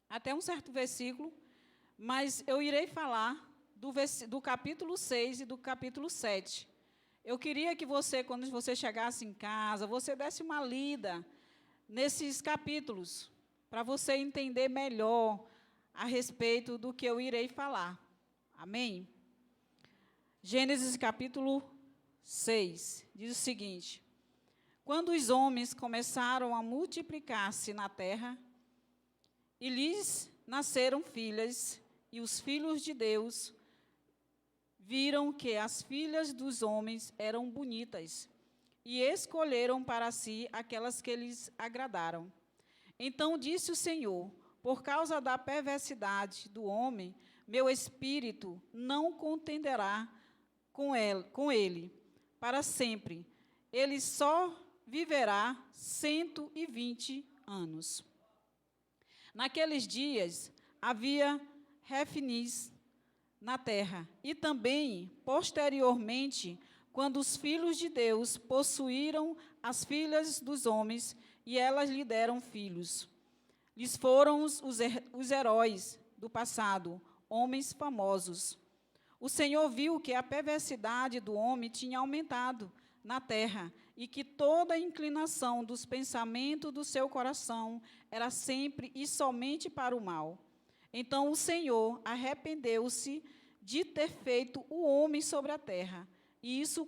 até um certo versículo, mas eu irei falar do capítulo 6 e do capítulo 7. Eu queria que você, quando você chegasse em casa, você desse uma lida nesses capítulos, para você entender melhor a respeito do que eu irei falar. Amém? Gênesis capítulo 6 diz o seguinte: quando os homens começaram a multiplicar-se na terra, e lhes nasceram filhas, e os filhos de Deus viram que as filhas dos homens eram bonitas, e escolheram para si aquelas que lhes agradaram. Então disse o Senhor: por causa da perversidade do homem, meu espírito não contenderá com ele para sempre. Ele só viverá 120 anos. Naqueles dias havia refinis na terra, e também, posteriormente, quando os filhos de Deus possuíram as filhas dos homens, e elas lhe deram filhos. Lhes foram os heróis do passado, homens famosos. O Senhor viu que a perversidade do homem tinha aumentado na terra, e que toda a inclinação dos pensamentos do seu coração era sempre e somente para o mal. Então o Senhor arrependeu-se de ter feito o homem sobre a terra, e isso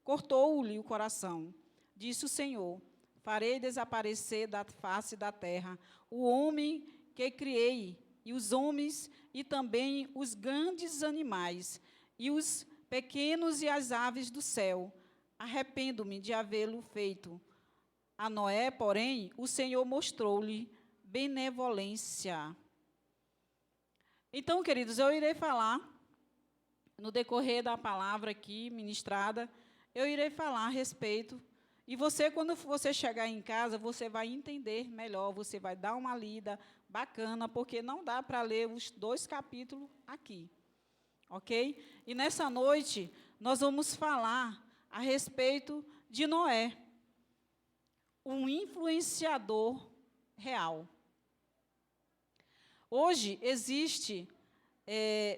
cortou-lhe o coração. Disse o Senhor: farei desaparecer da face da terra o homem que criei, e os homens, e também os grandes animais, e os pequenos e as aves do céu. Arrependo-me de havê-lo feito. A Noé, porém, o Senhor mostrou-lhe benevolência. Então, queridos, eu irei falar, no decorrer da palavra aqui ministrada, eu irei falar a respeito. E você, quando você chegar em casa, você vai entender melhor, você vai dar uma lida bacana, porque não dá para ler os 2 capítulos aqui. Ok? E nessa noite, nós vamos falar a respeito de Noé, um influenciador real. Hoje, existe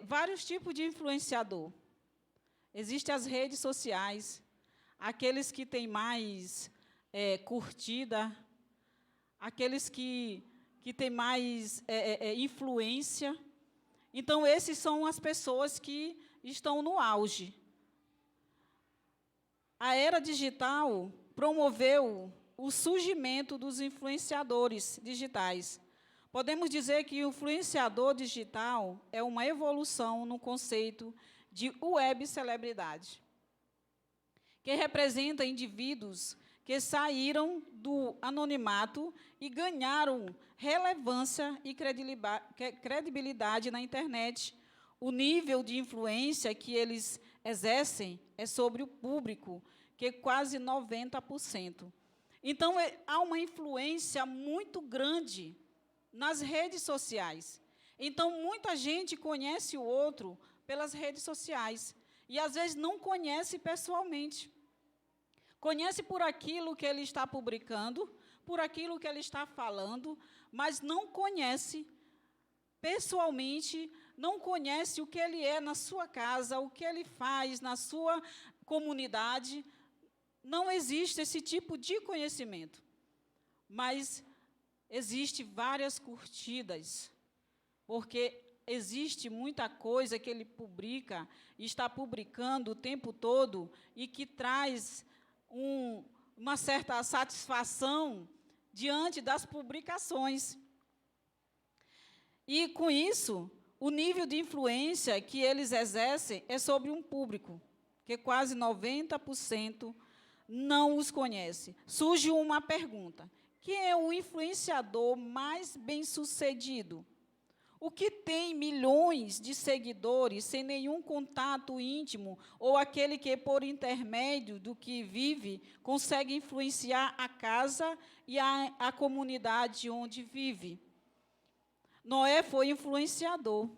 vários tipos de influenciador. Existem as redes sociais, aqueles que têm mais curtida, aqueles que têm mais influência. Então, esses são as pessoas que estão no auge. A era digital promoveu o surgimento dos influenciadores digitais. Podemos dizer que o influenciador digital é uma evolução no conceito de web celebridade, que representa indivíduos que saíram do anonimato e ganharam relevância e credibilidade na internet. O nível de influência que eles exercem é sobre o público, que é quase 90%. Então, há uma influência muito grande nas redes sociais. Então, muita gente conhece o outro pelas redes sociais, e às vezes não conhece pessoalmente. Conhece por aquilo que ele está publicando, por aquilo que ele está falando, mas não conhece pessoalmente, não conhece o que ele é na sua casa, o que ele faz na sua comunidade. Não existe esse tipo de conhecimento. Mas existe várias curtidas, porque existe muita coisa que ele publica, está publicando o tempo todo, e que traz uma certa satisfação diante das publicações. E, com isso, o nível de influência que eles exercem é sobre um público, que quase 90% não os conhece. Surge uma pergunta: quem é o influenciador mais bem-sucedido? O que tem milhões de seguidores sem nenhum contato íntimo, ou aquele que, por intermédio do que vive, consegue influenciar a casa e a comunidade onde vive? Noé foi influenciador.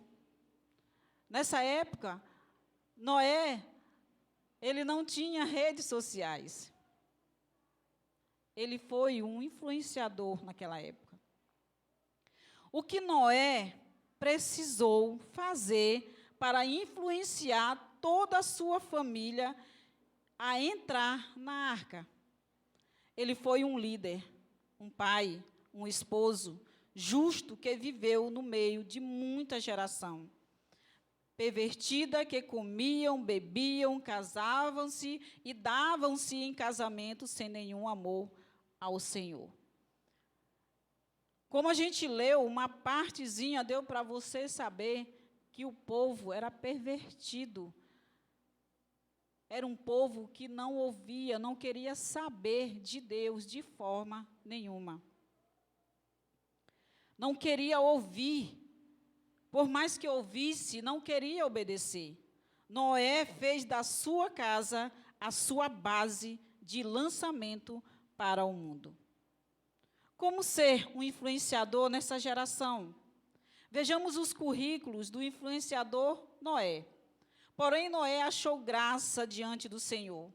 Nessa época, Noé, ele não tinha redes sociais. Ele foi um influenciador naquela época. O que Noé precisou fazer para influenciar toda a sua família a entrar na arca? Ele foi um líder, um pai, um esposo justo que viveu no meio de muita geração pervertida, que comiam, bebiam, casavam-se e davam-se em casamento sem nenhum amor ao Senhor. Como a gente leu, uma partezinha deu para você saber que o povo era pervertido. Era um povo que não ouvia, não queria saber de Deus de forma nenhuma. Não queria ouvir. Por mais que ouvisse, não queria obedecer. Noé fez da sua casa a sua base de lançamento para o mundo. Como ser um influenciador nessa geração? Vejamos os currículos do influenciador Noé. Porém, Noé achou graça diante do Senhor.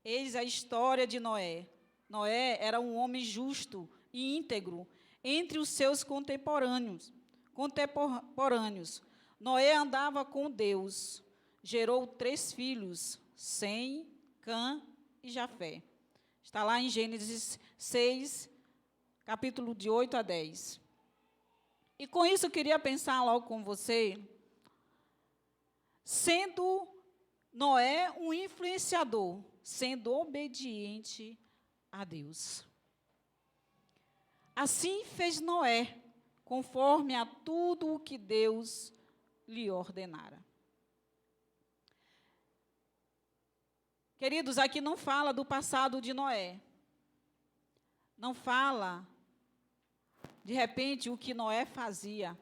Eis a história de Noé. Noé era um homem justo e íntegro entre os seus contemporâneos. Noé andava com Deus. Gerou 3 filhos, Sem, Cã e Jafé. Está lá em Gênesis 6, capítulo de 8 a 10. E com isso eu queria pensar logo com você, sendo Noé um influenciador, sendo obediente a Deus. Assim fez Noé, conforme a tudo o que Deus lhe ordenara. Queridos, aqui não fala do passado de Noé. Não fala, de repente, o que Noé fazia.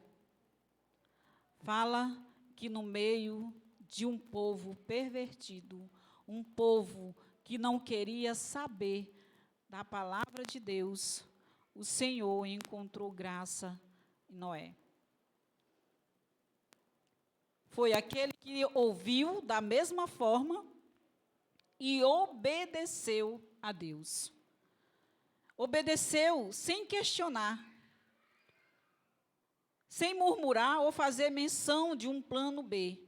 Fala que no meio de um povo pervertido, um povo que não queria saber da palavra de Deus, o Senhor encontrou graça em Noé. Foi aquele que ouviu da mesma forma e obedeceu a Deus. Obedeceu sem questionar, sem murmurar ou fazer menção de um plano B.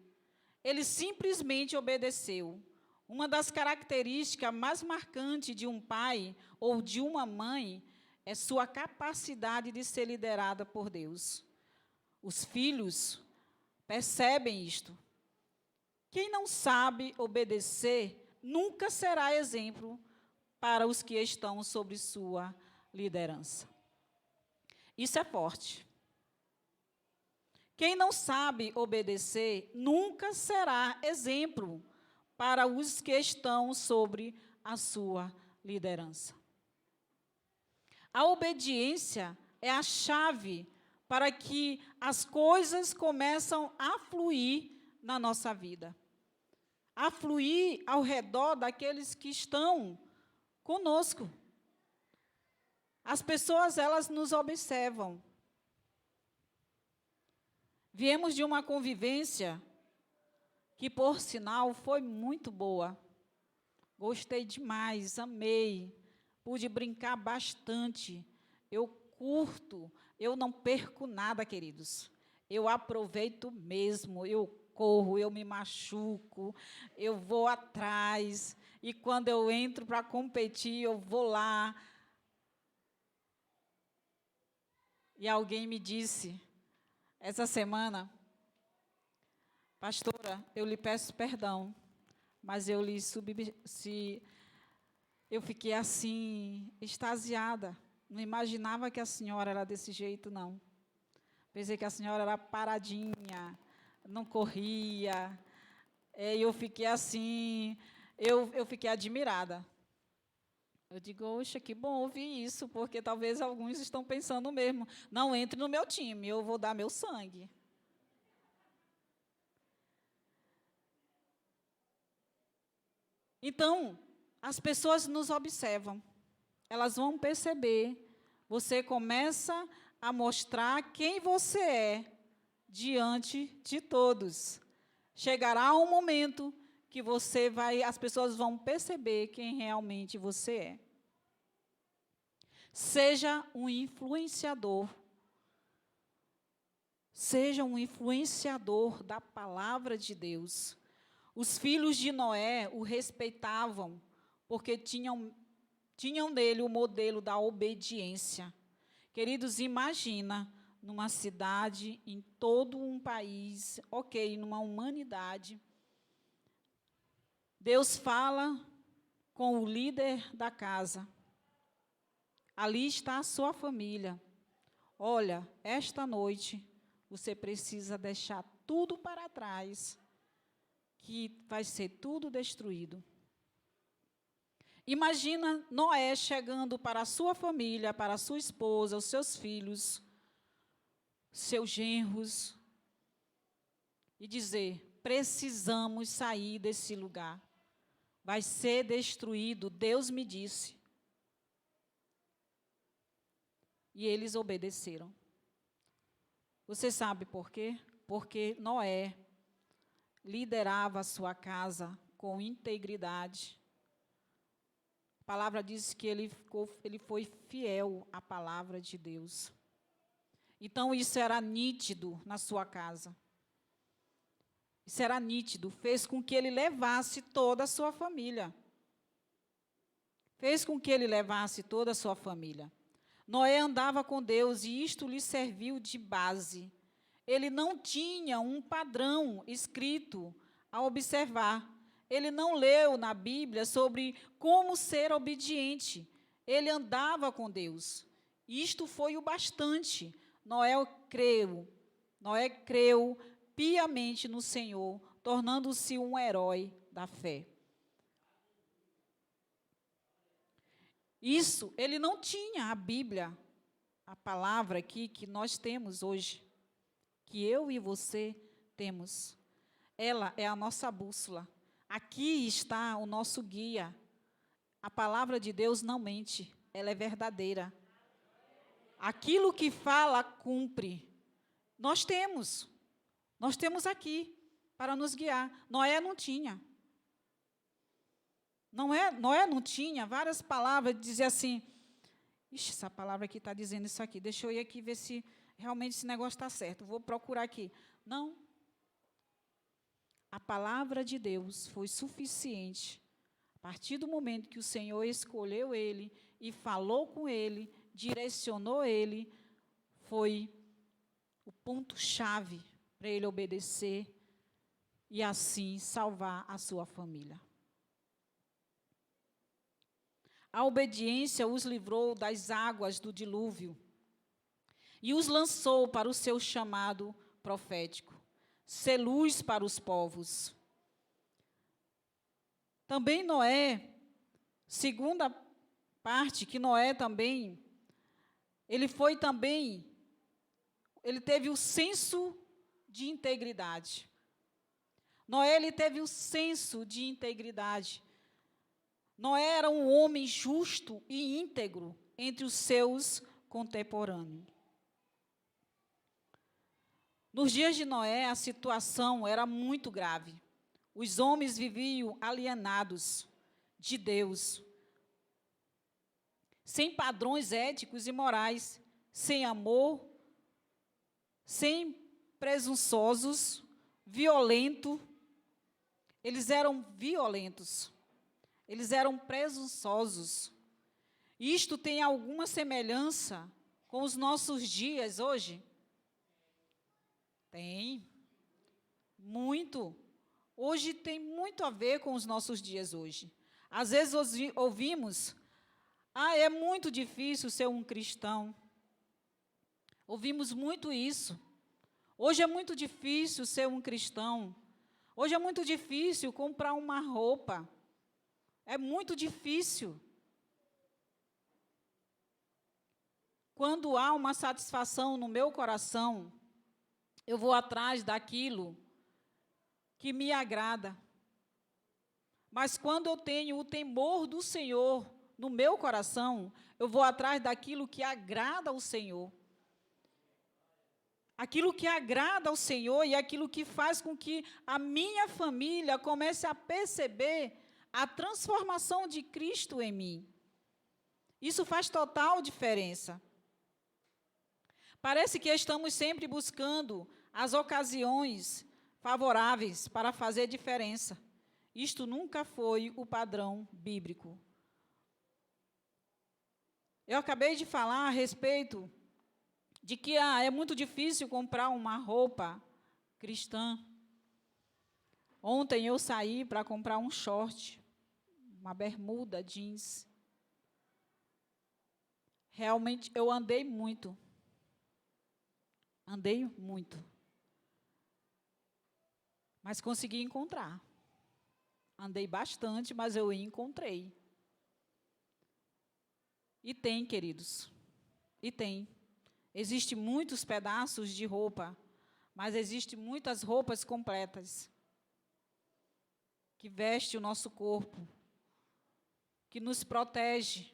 Ele simplesmente obedeceu. Uma das características mais marcantes de um pai ou de uma mãe é sua capacidade de ser liderada por Deus. Os filhos percebem isto. Quem não sabe obedecer nunca será exemplo para os que estão sob sua liderança. Isso é forte. Quem não sabe obedecer nunca será exemplo para os que estão sobre a sua liderança. A obediência é a chave para que as coisas começam a fluir na nossa vida. A fluir ao redor daqueles que estão conosco. As pessoas, elas nos observam. Viemos de uma convivência que, por sinal, foi muito boa. Gostei demais, amei. Pude brincar bastante. Eu curto, eu não perco nada, queridos. Eu aproveito mesmo, eu corro, eu me machuco, eu vou atrás. E quando eu entro para competir, eu vou lá. E alguém me disse, essa semana, pastora, eu lhe peço perdão, mas eu fiquei assim, extasiada. Não imaginava que a senhora era desse jeito, não. Pensei que a senhora era paradinha, não corria. E eu fiquei assim, eu fiquei admirada. Eu digo, oxa, que bom ouvir isso, porque talvez alguns estão pensando mesmo, não entre no meu time, eu vou dar meu sangue. Então, as pessoas nos observam, elas vão perceber, você começa a mostrar quem você é diante de todos. Chegará um momento que as pessoas vão perceber quem realmente você é. Seja um influenciador. Seja um influenciador da palavra de Deus. Os filhos de Noé o respeitavam, porque tinham nele o modelo da obediência. Queridos, imagina numa cidade, em todo um país, numa humanidade, Deus fala com o líder da casa. Ali está a sua família. Olha, esta noite você precisa deixar tudo para trás, que vai ser tudo destruído. Imagina Noé chegando para a sua família, para a sua esposa, os seus filhos, seus genros, e dizer: precisamos sair desse lugar. Vai ser destruído, Deus me disse. E eles obedeceram. Você sabe por quê? Porque Noé liderava a sua casa com integridade. A palavra diz que ele foi fiel à palavra de Deus. Então, isso era nítido na sua casa. Isso era nítido, fez com que ele levasse toda a sua família. Fez com que ele levasse toda a sua família. Noé andava com Deus e isto lhe serviu de base. Ele não tinha um padrão escrito a observar. Ele não leu na Bíblia sobre como ser obediente. Ele andava com Deus. Isto foi o bastante. Noé creu piamente no Senhor, tornando-se um herói da fé. Isso, ele não tinha a Bíblia, a palavra aqui que nós temos hoje, que eu e você temos. Ela é a nossa bússola. Aqui está o nosso guia. A palavra de Deus não mente, ela é verdadeira. Aquilo que fala, cumpre. Nós temos aqui para nos guiar. Noé não tinha. Noé não tinha várias palavras, dizia assim: ixi, essa palavra aqui está dizendo isso aqui, deixa eu ir aqui ver se realmente esse negócio está certo, vou procurar aqui. Não. A palavra de Deus foi suficiente. A partir do momento que o Senhor escolheu ele e falou com ele, direcionou ele, foi o ponto-chave para ele obedecer e assim salvar a sua família. A obediência os livrou das águas do dilúvio e os lançou para o seu chamado profético, ser luz para os povos. Também Noé, segunda parte, que Noé também, ele teve o senso de integridade. Noé, ele teve o senso de integridade. Noé era um homem justo e íntegro entre os seus contemporâneos. Nos dias de Noé, a situação era muito grave. Os homens viviam alienados de Deus, sem padrões éticos e morais, sem amor, sem presunçosos, violentos. Eles eram violentos. Eles eram presunçosos. Isto tem alguma semelhança com os nossos dias hoje? Tem. Muito. Hoje tem muito a ver com os nossos dias hoje. Às vezes ouvimos: é muito difícil ser um cristão. Ouvimos muito isso. Hoje é muito difícil ser um cristão. Hoje é muito difícil comprar uma roupa. É muito difícil. Quando há uma satisfação no meu coração, eu vou atrás daquilo que me agrada. Mas quando eu tenho o temor do Senhor no meu coração, eu vou atrás daquilo que agrada ao Senhor. Aquilo que agrada ao Senhor e aquilo que faz com que a minha família comece a perceber a transformação de Cristo em mim. Isso faz total diferença. Parece que estamos sempre buscando as ocasiões favoráveis para fazer diferença. Isto nunca foi o padrão bíblico. Eu acabei de falar a respeito de que é muito difícil comprar uma roupa cristã. Ontem eu saí para comprar um short, uma bermuda jeans. Realmente eu andei muito. Andei muito. Mas consegui encontrar. Andei bastante, mas eu encontrei. E tem, queridos. E tem. Existem muitos pedaços de roupa, mas existem muitas roupas completas que vestem o nosso corpo, que nos protege.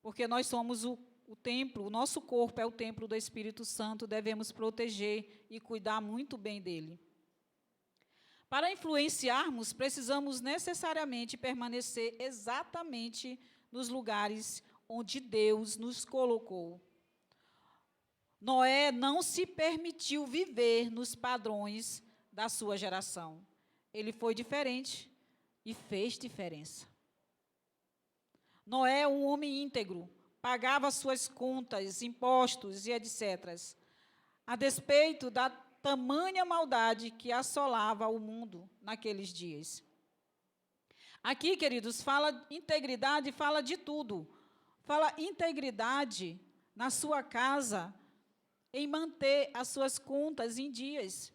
Porque nós somos o templo, o nosso corpo é o templo do Espírito Santo, devemos proteger e cuidar muito bem dele. Para influenciarmos, precisamos necessariamente permanecer exatamente nos lugares onde Deus nos colocou. Noé não se permitiu viver nos padrões da sua geração. Ele foi diferente e fez diferença. Noé, um homem íntegro, pagava suas contas, impostos e etc., a despeito da tamanha maldade que assolava o mundo naqueles dias. Aqui, queridos, fala integridade, fala de tudo. Fala integridade na sua casa, em manter as suas contas em dias,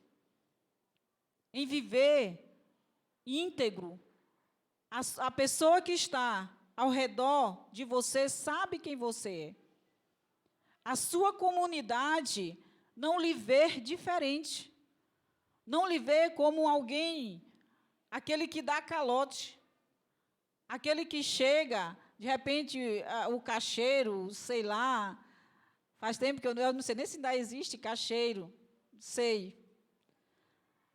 em viver íntegro. A pessoa que está ao redor de você sabe quem você é. A sua comunidade não lhe vê diferente. Não lhe vê como alguém, aquele que dá calote, aquele que chega, de repente, o caixeiro, sei lá, faz tempo que eu não sei nem se ainda existe caixeiro, sei.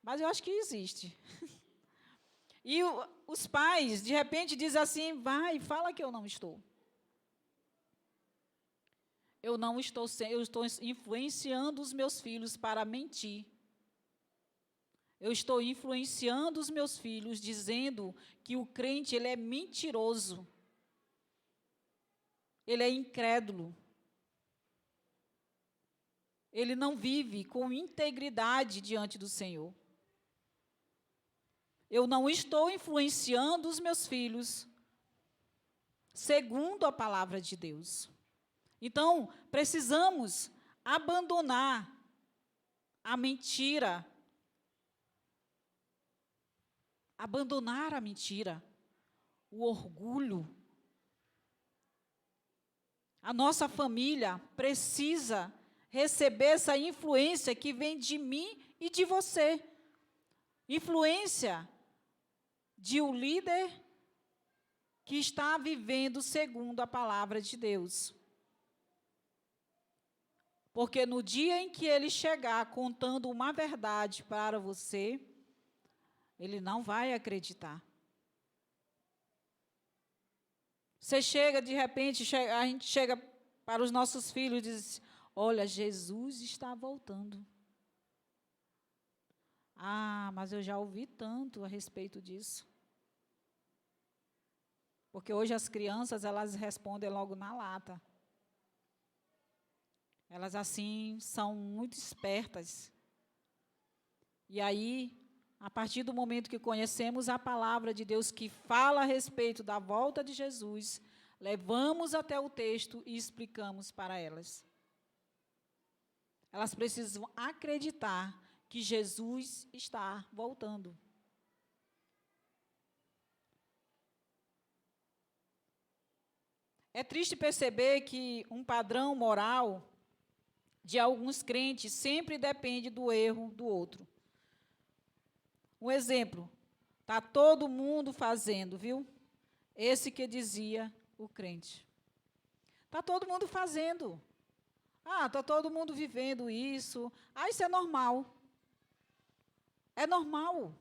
Mas eu acho que existe. E os pais, de repente, dizem assim, vai, fala que eu não estou. Eu estou influenciando os meus filhos para mentir. Eu estou influenciando os meus filhos, dizendo que o crente, ele é mentiroso. Ele é incrédulo. Ele não vive com integridade diante do Senhor. Eu não estou influenciando os meus filhos segundo a palavra de Deus. Então, precisamos abandonar a mentira. Abandonar a mentira, o orgulho. A nossa família precisa receber essa influência que vem de mim e de você. Influência de um líder que está vivendo segundo a palavra de Deus. Porque no dia em que ele chegar contando uma verdade para você, ele não vai acreditar. Você chega, de repente, a gente chega para os nossos filhos e diz, olha, Jesus está voltando. Ah, mas eu já ouvi tanto a respeito disso. Porque hoje as crianças, elas respondem logo na lata. Elas, assim, são muito espertas. E aí, a partir do momento que conhecemos a palavra de Deus que fala a respeito da volta de Jesus, levamos até o texto e explicamos para elas. Elas precisam acreditar que Jesus está voltando. É triste perceber que um padrão moral de alguns crentes sempre depende do erro do outro. Um exemplo, está todo mundo fazendo, viu? Esse que dizia o crente. Está todo mundo fazendo. Ah, está todo mundo vivendo isso. Ah, isso é normal. É normal.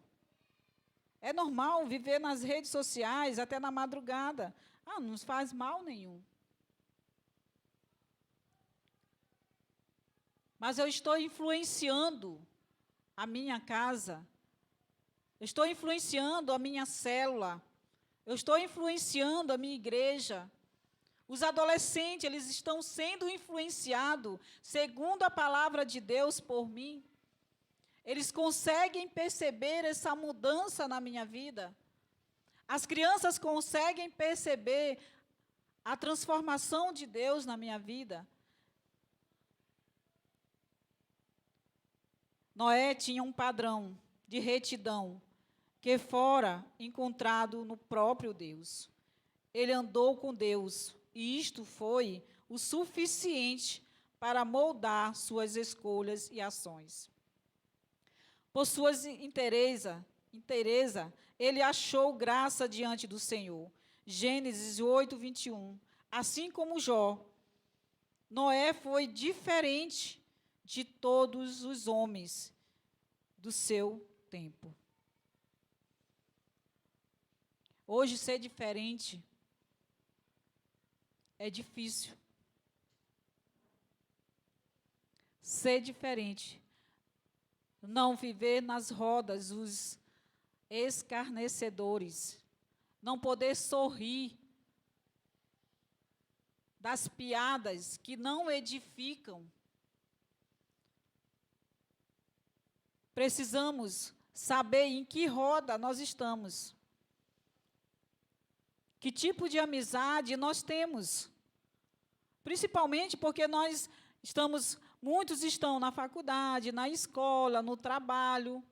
É normal viver nas redes sociais até na madrugada. Ah, não faz mal nenhum. mas eu estou influenciando a minha casa, eu estou influenciando a minha célula, eu estou influenciando a minha igreja. Os adolescentes, eles estão sendo influenciados, segundo a palavra de Deus, por mim. Eles conseguem perceber essa mudança na minha vida. As crianças conseguem perceber a transformação de Deus na minha vida. Noé tinha um padrão de retidão que fora encontrado no próprio Deus. Ele andou com Deus, e isto foi o suficiente para moldar suas escolhas e ações. Por sua inteireza, ele achou graça diante do Senhor. Gênesis 8, 21. Assim como Jó, Noé foi diferente de todos os homens do seu tempo. Hoje, ser diferente é difícil. Ser diferente. Não viver nas rodas os escarnecedores. Não poder sorrir das piadas que não edificam. Precisamos saber em que roda nós estamos. Que tipo de amizade nós temos? Principalmente porque muitos estão na faculdade, na escola, no trabalho,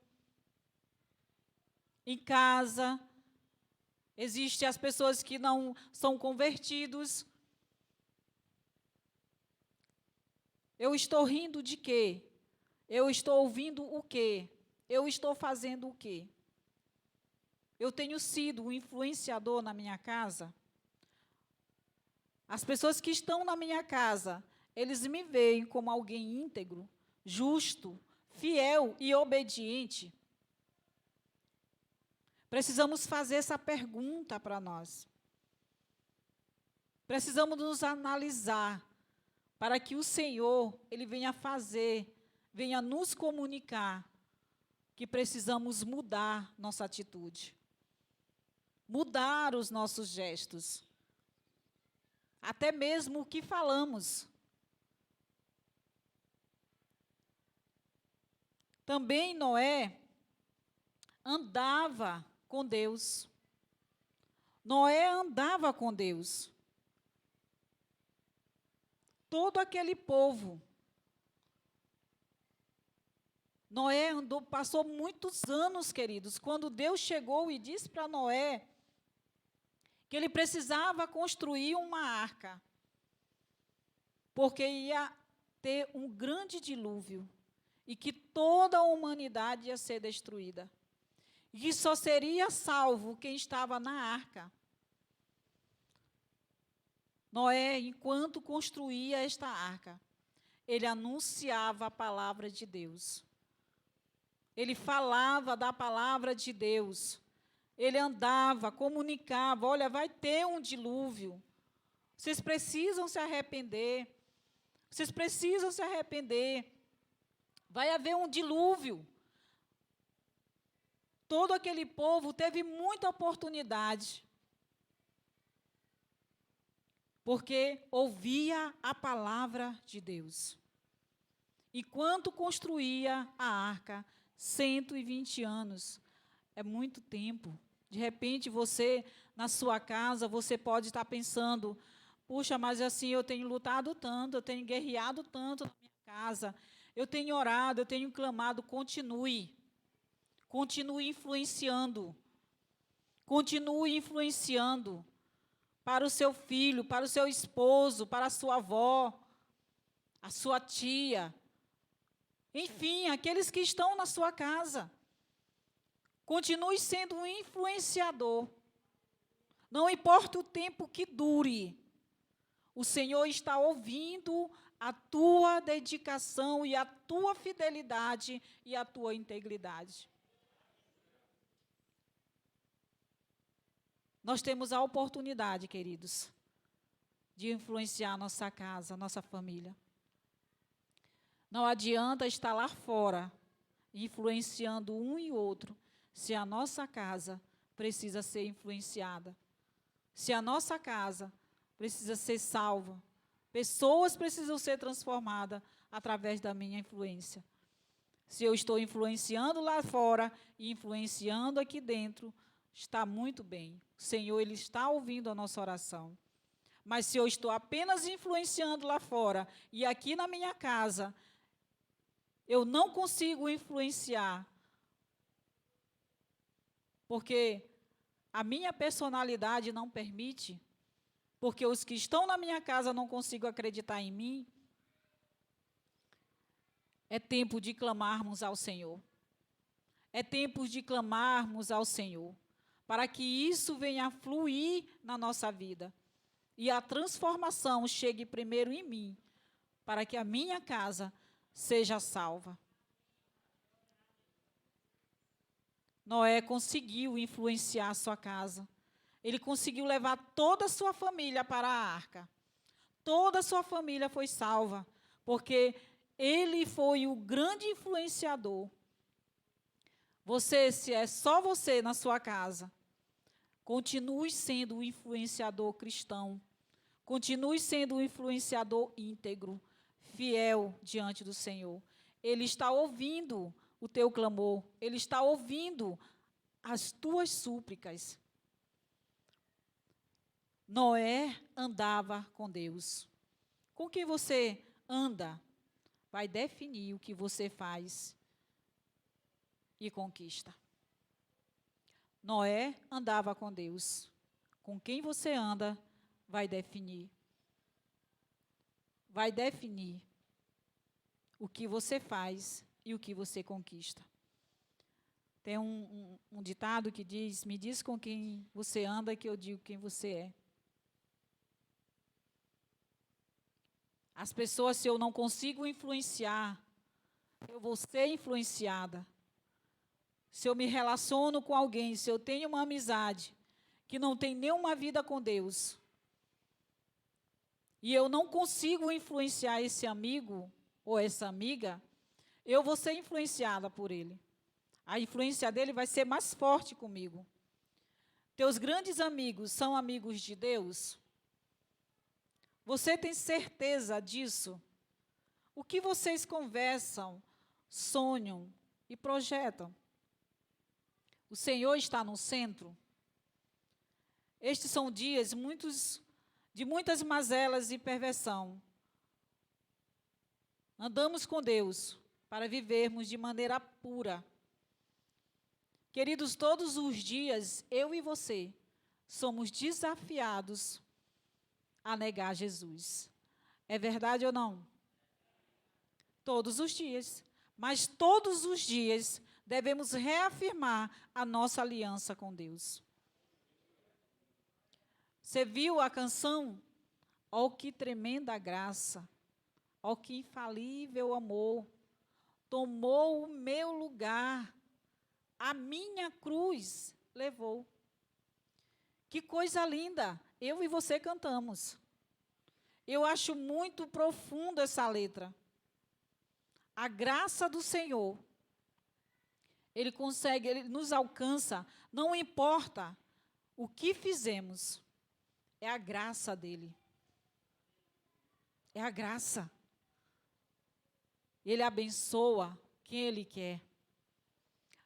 em casa. Existem as pessoas que não são convertidos. Eu estou rindo de quê? Eu estou ouvindo o quê? Eu estou fazendo o quê? Eu tenho sido um influenciador na minha casa? As pessoas que estão na minha casa, eles me veem como alguém íntegro, justo, fiel e obediente? Precisamos fazer essa pergunta para nós. Precisamos nos analisar para que o Senhor, Ele venha nos comunicar que precisamos mudar nossa atitude, mudar os nossos gestos, até mesmo o que falamos. Também Noé andava com Deus. Noé andava com Deus. Todo aquele povo. Noé passou muitos anos, queridos, quando Deus chegou e disse para Noé que ele precisava construir uma arca, porque ia ter um grande dilúvio e que toda a humanidade ia ser destruída. E só seria salvo quem estava na arca. Noé, enquanto construía esta arca, ele anunciava a palavra de Deus. Ele falava da palavra de Deus. Ele andava, comunicava, olha, vai ter um dilúvio. Vocês precisam se arrepender. Vocês precisam se arrepender. Vai haver um dilúvio. Todo aquele povo teve muita oportunidade, porque ouvia a palavra de Deus. Enquanto construía a arca, 120 anos, é muito tempo. De repente, você, na sua casa, você pode estar pensando, puxa, mas assim, eu tenho lutado tanto, eu tenho guerreado tanto na minha casa, eu tenho orado, eu tenho clamado. Continue influenciando. Continue influenciando para o seu filho, para o seu esposo, para a sua avó, a sua tia, enfim, aqueles que estão na sua casa. Continue sendo um influenciador. Não importa o tempo que dure, o Senhor está ouvindo a tua dedicação e a tua fidelidade e a tua integridade. Nós temos a oportunidade, queridos, de influenciar a nossa casa, a nossa família. Não adianta estar lá fora, influenciando um e outro, se a nossa casa precisa ser influenciada. Se a nossa casa precisa ser salva. Pessoas precisam ser transformadas através da minha influência. Se eu estou influenciando lá fora e influenciando aqui dentro, está muito bem. O Senhor, Ele está ouvindo a nossa oração. Mas se eu estou apenas influenciando lá fora e aqui na minha casa, eu não consigo influenciar, porque a minha personalidade não permite, porque os que estão na minha casa não consigam acreditar em mim, é tempo de clamarmos ao Senhor. É tempo de clamarmos ao Senhor, para que isso venha a fluir na nossa vida. E a transformação chegue primeiro em mim, para que a minha casa seja salva. Noé conseguiu influenciar a sua casa. Ele conseguiu levar toda a sua família para a arca. Toda a sua família foi salva, porque ele foi o grande influenciador. Você, se é só você na sua casa, continue sendo o influenciador cristão. Continue sendo um influenciador íntegro, fiel diante do Senhor. Ele está ouvindo o teu clamor. Ele está ouvindo as tuas súplicas. Noé andava com Deus. Com quem você anda vai definir o que você faz e conquista. Noé andava com Deus. Com quem você anda vai definir. Vai definir o que você faz e o que você conquista. Tem um ditado que diz: me diz com quem você anda que eu digo quem você é. As pessoas, se eu não consigo influenciar, eu vou ser influenciada. Se eu me relaciono com alguém, se eu tenho uma amizade que não tem nenhuma vida com Deus, e eu não consigo influenciar esse amigo ou essa amiga, eu vou ser influenciada por ele. A influência dele vai ser mais forte comigo. Teus grandes amigos são amigos de Deus? Você tem certeza disso? O que vocês conversam, sonham e projetam? O Senhor está no centro? Estes são dias de muitas mazelas e perversão. Andamos com Deus para vivermos de maneira pura. Queridos, todos os dias, eu e você, somos desafiados a negar Jesus. É verdade ou não? Todos os dias. Mas todos os dias devemos reafirmar a nossa aliança com Deus. Você viu a canção? Oh, que tremenda graça! Oh, que infalível amor! Tomou o meu lugar, a minha cruz levou. Que coisa linda! Eu e você cantamos. Eu acho muito profundo essa letra. A graça do Senhor, Ele consegue, Ele nos alcança, não importa o que fizemos, é a graça dEle. É a graça. Ele abençoa quem Ele quer.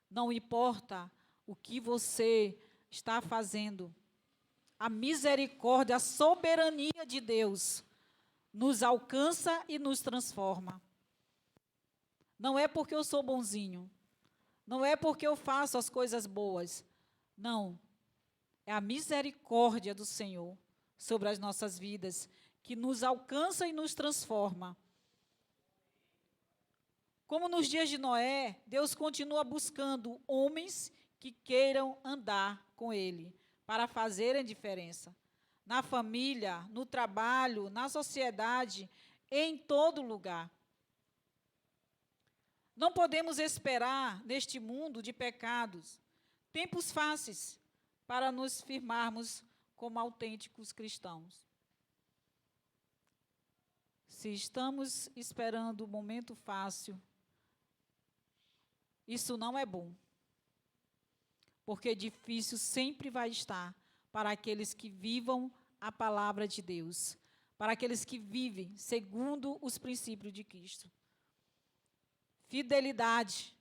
Não importa o que você está fazendo, a misericórdia, a soberania de Deus nos alcança e nos transforma. Não é porque eu sou bonzinho, não é porque eu faço as coisas boas, não. É a misericórdia do Senhor sobre as nossas vidas que nos alcança e nos transforma. Como nos dias de Noé, Deus continua buscando homens que queiram andar com Ele, para fazerem diferença. Na família, no trabalho, na sociedade, em todo lugar. Não podemos esperar, neste mundo de pecados, tempos fáceis para nos firmarmos como autênticos cristãos. Se estamos esperando o momento fácil, isso não é bom. Porque difícil sempre vai estar para aqueles que vivam a palavra de Deus, para aqueles que vivem segundo os princípios de Cristo. Fidelidade,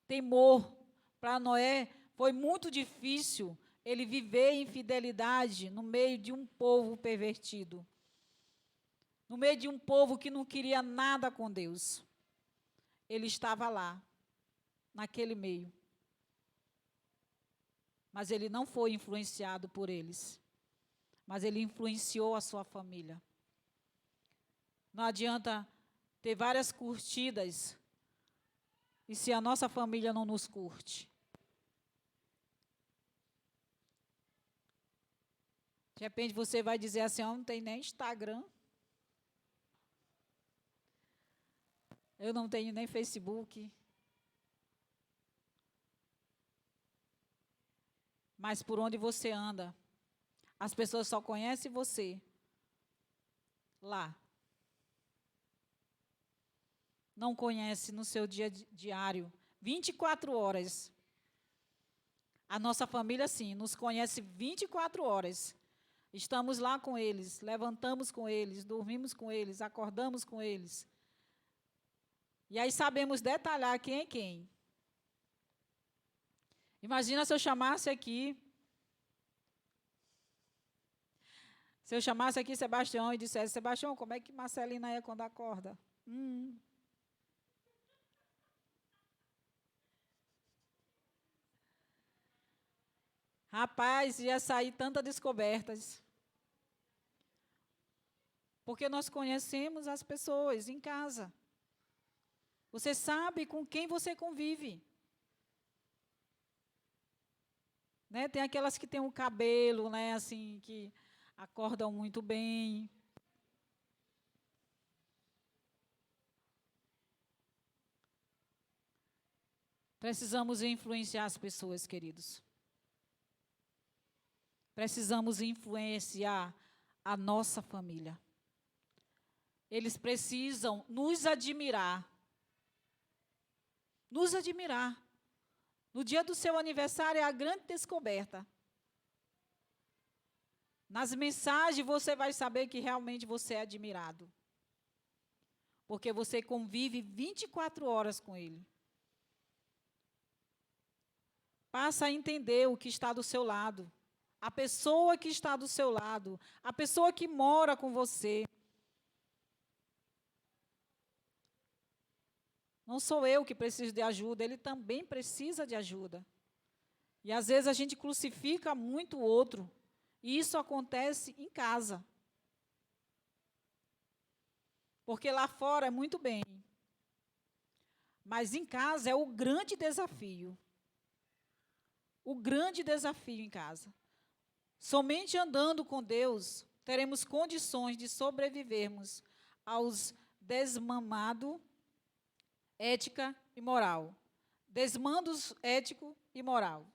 temor. Para Noé foi muito difícil ele viver em fidelidade no meio de um povo pervertido, no meio de um povo que não queria nada com Deus. Ele estava lá, naquele meio. Mas ele não foi influenciado por eles, mas ele influenciou a sua família. Não adianta ter várias curtidas e se a nossa família não nos curte. De repente você vai dizer assim, não tem nem Instagram, eu não tenho nem Facebook. Mas por onde você anda, as pessoas só conhecem você lá. Não conhece no seu dia diário, 24 horas. A nossa família, sim, nos conhece 24 horas. Estamos lá com eles, levantamos com eles, dormimos com eles, acordamos com eles. E aí sabemos detalhar quem é quem. Imagina se eu chamasse aqui Sebastião e dissesse, Sebastião, como é que Marcelina é quando acorda? Rapaz, ia sair tantas descobertas. Porque nós conhecemos as pessoas em casa. Você sabe com quem você convive. Né? Tem aquelas que têm um cabelo, né, assim, que acordam muito bem. Precisamos influenciar as pessoas, queridos. Precisamos influenciar a nossa família. Eles precisam nos admirar. Nos admirar. No dia do seu aniversário é a grande descoberta. Nas mensagens você vai saber que realmente você é admirado. Porque você convive 24 horas com ele. Passa a entender o que está do seu lado. A pessoa que está do seu lado. A pessoa que mora com você. Não sou eu que preciso de ajuda, ele também precisa de ajuda. E às vezes a gente crucifica muito o outro. E isso acontece em casa. Porque lá fora é muito bem. Mas em casa é o grande desafio. O grande desafio em casa. Somente andando com Deus teremos condições de sobrevivermos aos desmamados ética e moral. Desmandos ético e moral.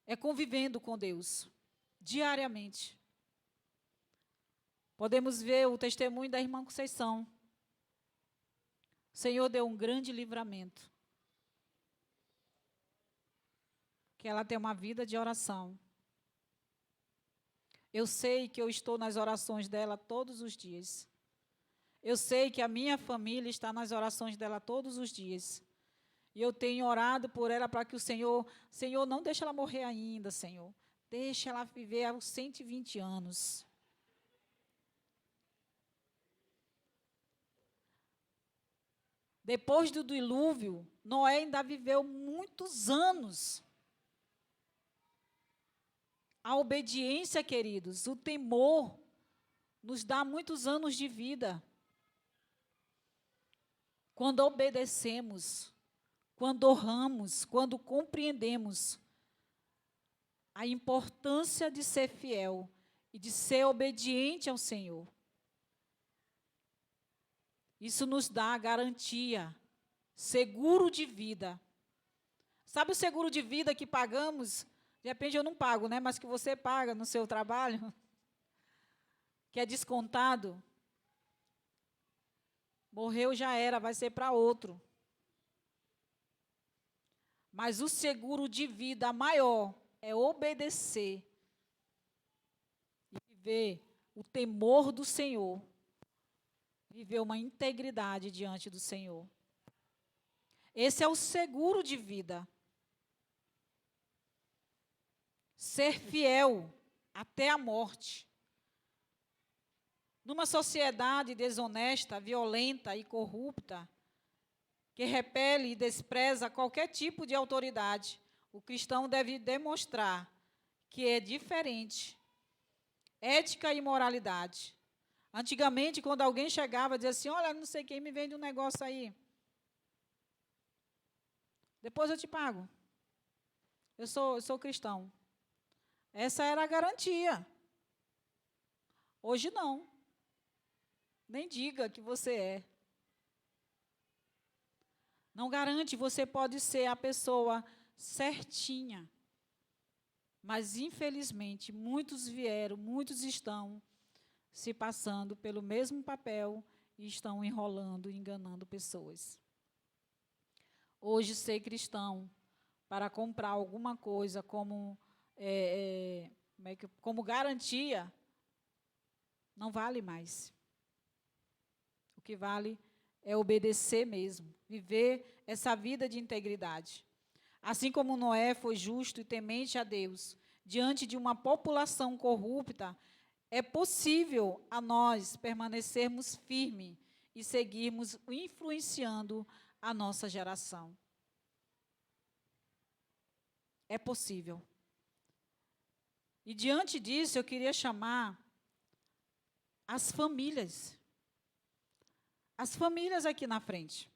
É convivendo com Deus, diariamente. Podemos ver o testemunho da irmã Conceição. O Senhor deu um grande livramento. Que ela tem uma vida de oração. Eu sei que eu estou nas orações dela todos os dias. Eu sei que a minha família está nas orações dela todos os dias. E eu tenho orado por ela para que o Senhor, não deixe ela morrer ainda, Senhor. Deixe ela viver aos 120 anos. Depois do dilúvio, Noé ainda viveu muitos anos. A obediência, queridos, o temor, nos dá muitos anos de vida. Quando obedecemos, quando honramos, quando compreendemos a importância de ser fiel e de ser obediente ao Senhor. Isso nos dá a garantia, seguro de vida. Sabe o seguro de vida que pagamos? De repente eu não pago, né? Mas que você paga no seu trabalho, que é descontado. Morreu já era, vai ser para outro. Mas o seguro de vida maior é obedecer e viver o temor do Senhor, viver uma integridade diante do Senhor. Esse é o seguro de vida. Ser fiel até a morte. Numa sociedade desonesta, violenta e corrupta, que repele e despreza qualquer tipo de autoridade, o cristão deve demonstrar que é diferente. Ética e moralidade. Antigamente, quando alguém chegava e dizia assim, olha, não sei quem me vende um negócio aí. Depois eu te pago. Eu sou cristão. Essa era a garantia. Hoje não. Nem diga que você é. Não garante, você pode ser a pessoa certinha. Mas, infelizmente, muitos vieram, muitos estão se passando pelo mesmo papel e estão enrolando, enganando pessoas. Hoje, ser cristão, para comprar alguma coisa como garantia, não vale mais. O que vale é obedecer mesmo, viver essa vida de integridade. Assim como Noé foi justo e temente a Deus, diante de uma população corrupta, é possível a nós permanecermos firmes e seguirmos influenciando a nossa geração. É possível. E diante disso, eu queria chamar as famílias. As famílias aqui na frente.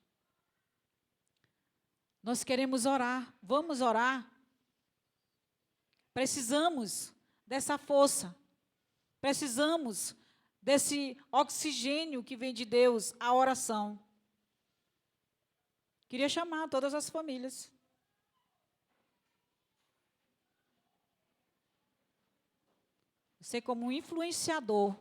Nós queremos orar. Vamos orar? Precisamos dessa força. Precisamos desse oxigênio que vem de Deus, a oração. Queria chamar todas as famílias. Você como um influenciador